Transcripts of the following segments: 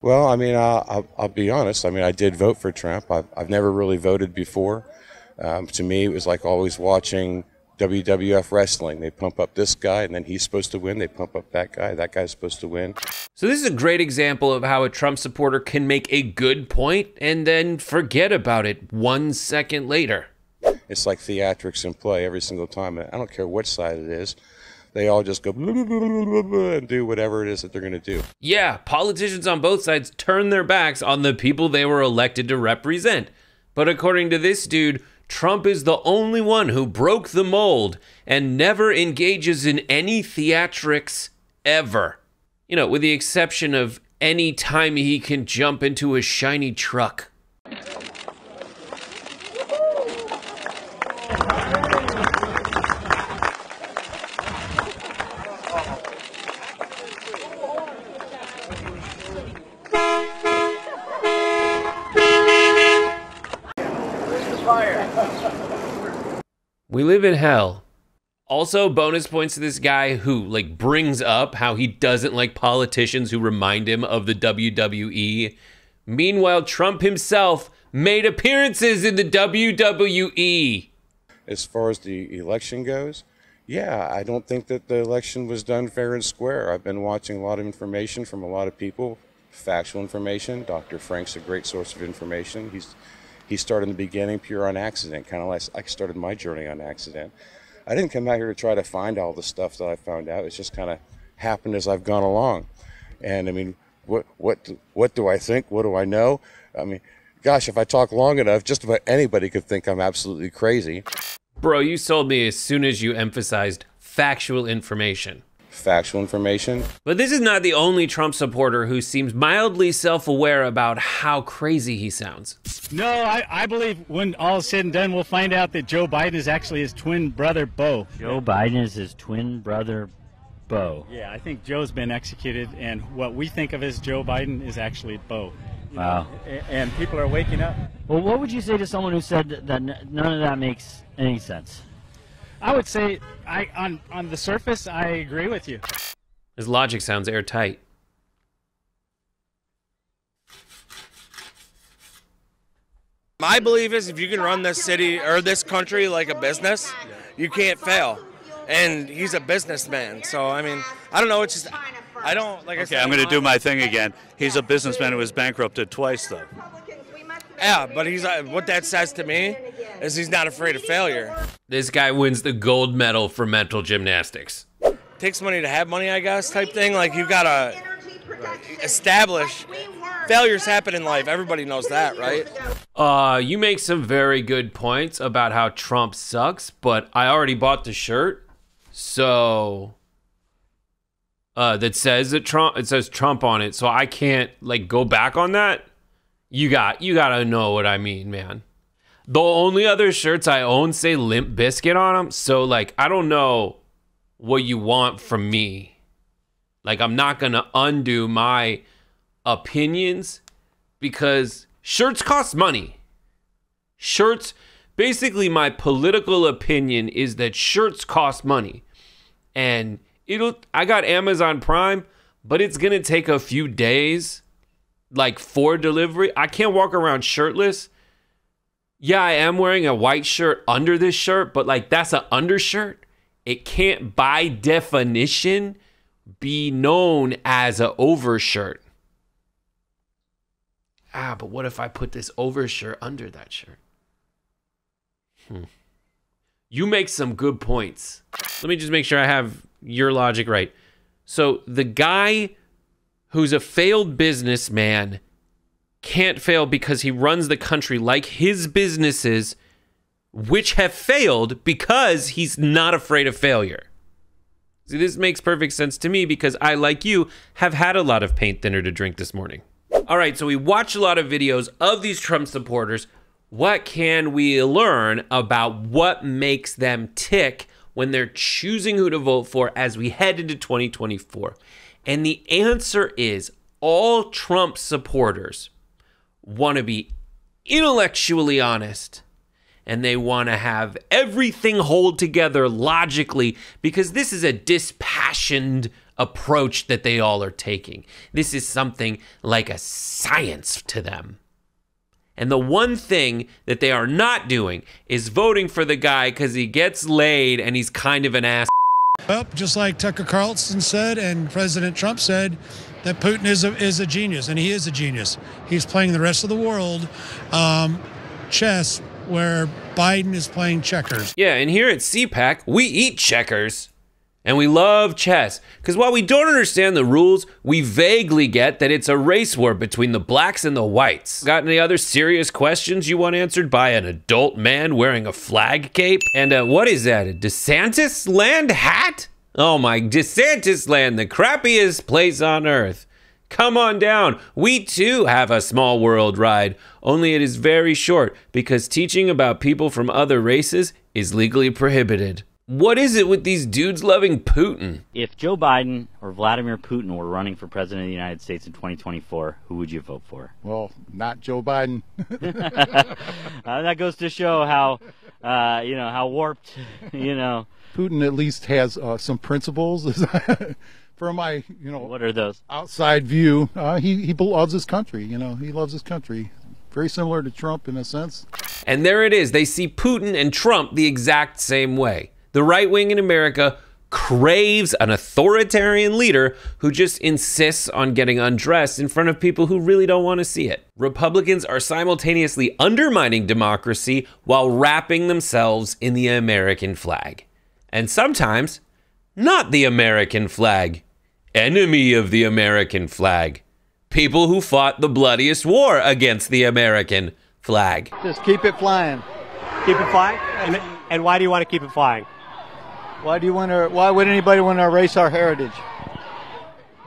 Well, I mean, I'll be honest. I mean, I did vote for Trump. I've never really voted before. To me, it was like always watching WWF wrestling. They pump up this guy, and then he's supposed to win. They pump up that guy. That guy's supposed to win. So this is a great example of how a Trump supporter can make a good point and then forget about it 1 second later. It's like theatrics in play every single time. I don't care which side it is. They all just go blah, blah, blah, blah, blah, and do whatever it is that they're going to do. Yeah, politicians on both sides turn their backs on the people they were elected to represent. But according to this dude, Trump is the only one who broke the mold and never engages in any theatrics ever. You know, with the exception of any time he can jump into a shiny truck. We live in hell. Also, bonus points to this guy who, like, brings up how he doesn't like politicians who remind him of the WWE. Meanwhile, Trump himself made appearances in the WWE. As far as the election goes, yeah, I don't think that the election was done fair and square. I've been watching a lot of information from a lot of people, factual information. Dr. Frank's a great source of information. He started in the beginning pure on accident, kind of like I started my journey on accident. I didn't come out here to try to find all the stuff that I found out. It's just kind of happened as I've gone along. And I mean, what do I think? What do I know? I mean, gosh, if I talk long enough, just about anybody could think I'm absolutely crazy. Bro, you sold me as soon as you emphasized factual information. Factual information. But this is not the only Trump supporter who seems mildly self-aware about how crazy he sounds. No, I believe when all is said and done, we'll find out that Joe Biden is actually his twin brother, Beau. Joe Biden is his twin brother, Beau. Yeah, I think Joe's been executed, and what we think of as Joe Biden is actually Beau. Wow. And people are waking up. Well, what would you say to someone who said that none of that makes any sense? I would say, on the surface, I agree with you. His logic sounds airtight. My belief is if you can run this city or this country like a business, you can't fail. And he's a businessman, so I mean, I don't know. It's just I don't like. Okay, I'm going to do my thing again. He's a businessman who was bankrupted twice, though. Yeah, but he's what that says to me is he's not afraid of failure. This guy wins the gold medal for mental gymnastics. Takes money to have money, I guess, type thing. Like you gotta establish. Failures happen in life. Everybody knows that, right? You make some very good points about how Trump sucks, but I already bought the shirt, so that says that it says Trump on it, so I can't like go back on that. You gotta know what I mean, man. The only other shirts I own say Limp Bizkit on them, so like I don't know what you want from me. Like I'm not gonna undo my opinions because shirts cost money. Shirts, basically my political opinion is that shirts cost money. And I got Amazon Prime, but it's gonna take a few days like for delivery. I can't walk around shirtless. Yeah, I am wearing a white shirt under this shirt, but like that's an undershirt. It can't by definition be known as an overshirt. But what if I put this overshirt under that shirt? You make some good points. Let me just make sure I have your logic right. So the guy who's a failed businessman can't fail because he runs the country like his businesses, which have failed because he's not afraid of failure. See, this makes perfect sense to me because I, like you, have had a lot of paint thinner to drink this morning. All right, so we watched a lot of videos of these Trump supporters. What can we learn about what makes them tick when they're choosing who to vote for as we head into 2024? And the answer is all Trump supporters want to be intellectually honest, and they want to have everything hold together logically because this is a dispassioned approach that they all are taking. This is something like a science to them. And the one thing that they are not doing is voting for the guy because he gets laid and he's kind of an ass. Well, just like Tucker Carlson said and President Trump said, that Putin is a genius, and he is a genius. He's playing the rest of the world chess where Biden is playing checkers. Yeah, and here at CPAC, we eat checkers. And we love chess, because while we don't understand the rules, we vaguely get that it's a race war between the blacks and the whites. Got any other serious questions you want answered by an adult man wearing a flag cape? And what is that, a DeSantis land hat? Oh my, DeSantis land, the crappiest place on earth. Come on down, we too have a small world ride, only it is very short, because teaching about people from other races is legally prohibited. What is it with these dudes loving Putin? If Joe Biden or Vladimir Putin were running for president of the United States in 2024, who would you vote for? Well, not Joe Biden. That goes to show how, how warped, Putin at least has some principles. From my, What are those? Outside view, he loves his country. He loves his country. Very similar to Trump in a sense. And there it is. They see Putin and Trump the exact same way. The right wing in America craves an authoritarian leader who just insists on getting undressed in front of people who really don't want to see it. Republicans are simultaneously undermining democracy while wrapping themselves in the American flag. And sometimes, not the American flag. Enemy of the American flag. People who fought the bloodiest war against the American flag. Just keep it flying. Keep it flying? And why do you want to keep it flying? Why would anybody want to erase our heritage?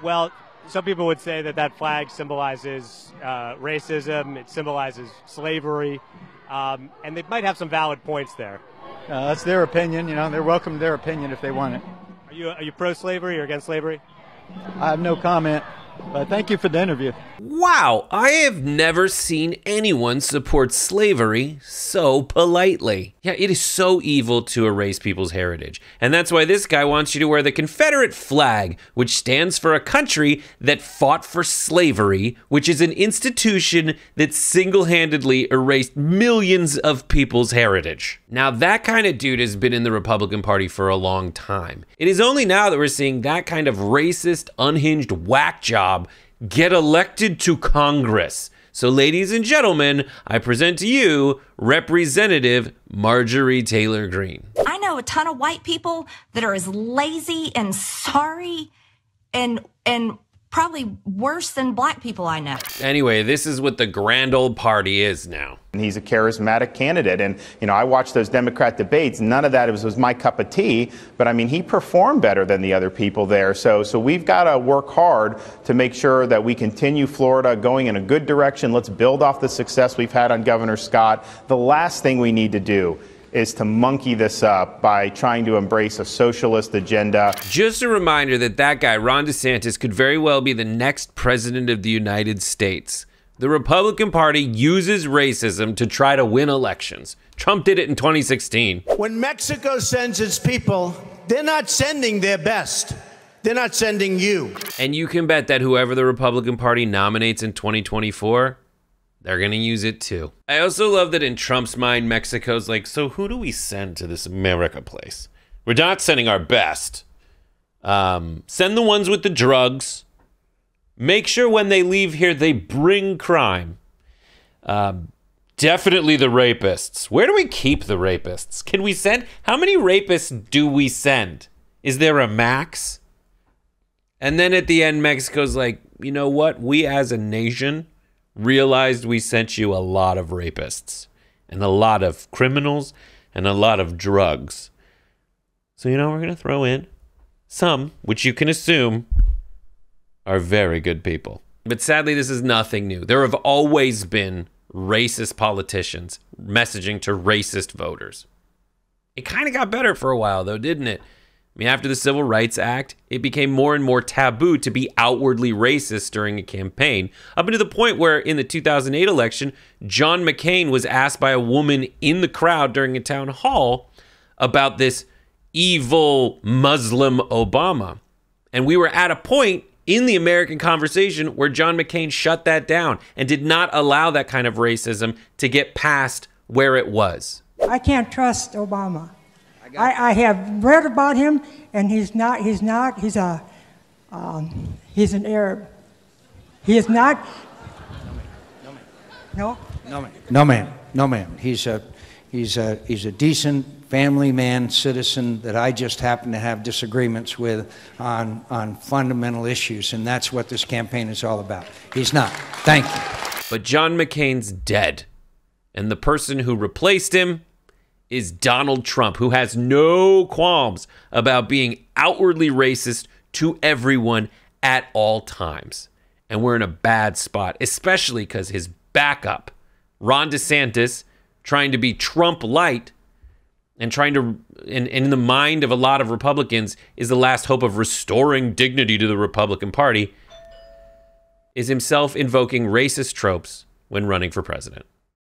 Well, some people would say that flag symbolizes racism, it symbolizes slavery, and they might have some valid points there. That's their opinion, they're welcome to their opinion if they want it. Are you pro-slavery or against slavery? I have no comment. But thank you for the interview. Wow, I have never seen anyone support slavery so politely. Yeah, it is so evil to erase people's heritage. And that's why this guy wants you to wear the Confederate flag, which stands for a country that fought for slavery, which is an institution that single-handedly erased millions of people's heritage. Now, that kind of dude has been in the Republican Party for a long time. It is only now that we're seeing that kind of racist, unhinged whack job get elected to Congress. So ladies and gentlemen, I present to you Representative Marjorie Taylor Greene. I know a ton of white people that are as lazy and sorry and probably worse than black people I know. Anyway, this is what the grand old party is now. And he's a charismatic candidate. And, I watched those Democrat debates. None of that was my cup of tea. But, he performed better than the other people there. So we've got to work hard to make sure that we continue Florida going in a good direction. Let's build off the success we've had on Governor Scott. The last thing we need to do is to monkey this up by trying to embrace a socialist agenda. Just a reminder that guy, Ron DeSantis, could very well be the next president of the United States. The Republican Party uses racism to try to win elections. Trump did it in 2016. When Mexico sends its people, they're not sending their best. They're not sending you. And you can bet that whoever the Republican Party nominates in 2024, they're going to use it too. I also love that in Trump's mind, Mexico's like, so who do we send to this America place? We're not sending our best. Send the ones with the drugs. Make sure when they leave here, they bring crime. Definitely the rapists. Where do we keep the rapists? Can we send? How many rapists do we send? Is there a max? And then at the end, Mexico's like, you know what? We as a nation realized we sent you a lot of rapists and a lot of criminals and a lot of drugs. So, we're going to throw in some, which you can assume are very good people. But sadly, this is nothing new. There have always been racist politicians messaging to racist voters. It kind of got better for a while, though, didn't it? After the Civil Rights Act, it became more and more taboo to be outwardly racist during a campaign, up until the point where in the 2008 election, John McCain was asked by a woman in the crowd during a town hall about this evil Muslim Obama. And we were at a point in the American conversation where John McCain shut that down and did not allow that kind of racism to get past where it was. I can't trust Obama. I have read about him, and he's an Arab. He is not. No? No, ma'am. He's a decent family man, citizen that I just happen to have disagreements with on fundamental issues, and that's what this campaign is all about. He's not. Thank you. But John McCain's dead, and the person who replaced him is Donald Trump, who has no qualms about being outwardly racist to everyone at all times. And we're in a bad spot, especially because his backup, Ron DeSantis, trying to be Trump light and trying to, in the mind of a lot of Republicans, is the last hope of restoring dignity to the Republican Party, is himself invoking racist tropes when running for president.